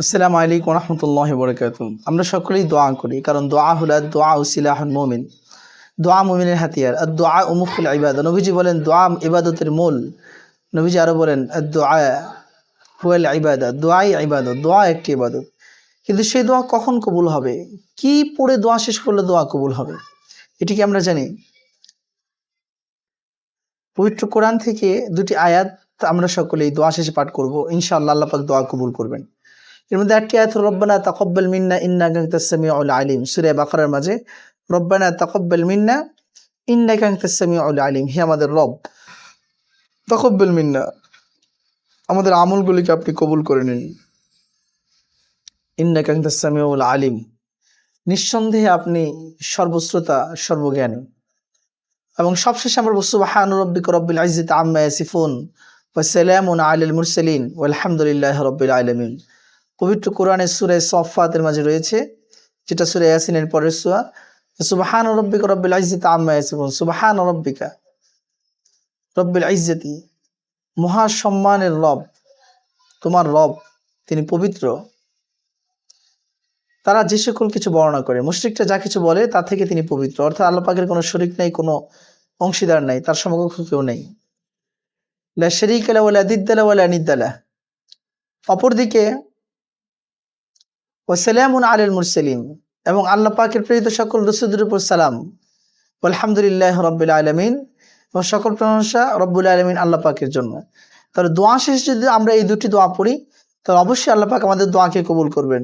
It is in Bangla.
আসসালামু আলাইকুম রহমতুল্লাহ বরকাত। আমরা সকলেই দোয়া করি, কারণ দোয়া হলো দোয়া উসিলাহুল মুমিন, দোয়া মুমিনের হাতিয়ার। আর দোয়া উমুখুল ইবাদা, নবীজি বলেন দোয়া ইবাদতের মূল। নবীজি আরো বলেন দোয়া হুয়াল ইবাদা, দোয়াই ইবাদত, দোয়া একটি ইবাদত। কিন্তু সেই দোয়া কখন কবুল হবে, কি পড়ে দোয়া শেষ করলে দোয়া কবুল হবে, এটি কি আমরা জানি? পবিত্র কোরআন থেকে দুটি আয়াত আমরা সকলেই দোয়া শেষে পাঠ করব, ইনশাআল্লাহ আল্লাহ পাক দোয়া কবুল করবেন। এর মধ্যে একটি আয়াত রব্বানা তাকাব্বাল মিন্না ইন্নাকা আনতাস সামিউল আলিম, সূরা বাকারার মাঝে রব্বানা তাকাব্বাল মিন্না ইন্নাকা আনতাস সামিউল আলিম, হে আমাদের রব, তাকাব্বাল মিন্না, আমাদের আমলগুলিকে আপনি কবুল করে নিন। ইন্নাকা আনতাস সামিউল আলিম, নিঃসন্দেহে আপনি সর্বশ্রোতা সর্বজ্ঞানী। এবং সবশেষে আমরা বলবো সুবহানা রাব্বিকা রাব্বিল ইজ্জাতি আম্মা ইয়াসিফুন ওয়া সালামুন আলাল মুরসালিন ওয়ালহামদুলিল্লাহি রাব্বিল আলামিন। পবিত্র কোরআনের সূরা সফফাতের মাঝে রয়েছে, যেটা সূরা ইয়াসিনের পরের সূরা, সুবহানা রাব্বিকা রাব্বিল ইজ্জাতি আম্মা ইয়াসিফুন, সুবহানা রাব্বিকা রাব্বিল ইজ্জাতি, মহা সম্মানের রব, তোমার রব তিনি পবিত্র। তারা যে সকল কিছু বর্ণনা করে, মুশরিকরা যা কিছু বলে তা থেকে তিনি পবিত্র, অর্থাৎ আল্লাহ পাকের কোনো শরীক নেই, কোনো অংশীদার নাই, তার সমকক্ষ কেউ নেই। লা শারীকা লাহু ওয়া লা দিদ্দা লাহু ওয়া লা নিদ্দা লাহু। অপরদিকে ওয়াসালামুন আলাল মুরসালিন, এবং আল্লাহ পাকের প্রেরিত সকল রাসূলদের উপর সালাম, আলহামদুলিল্লাহি রাব্বিল আলামিন, এবং সকল প্রশংসা রব্বুল আলামিন আল্লাহ পাকের জন্য। তাহলে দোয়া শেষে যদি আমরা এই দুটি দোয়া পড়ি, তাহলে অবশ্যই আল্লাহ পাক আমাদের দোয়াকে কবুল করবেন।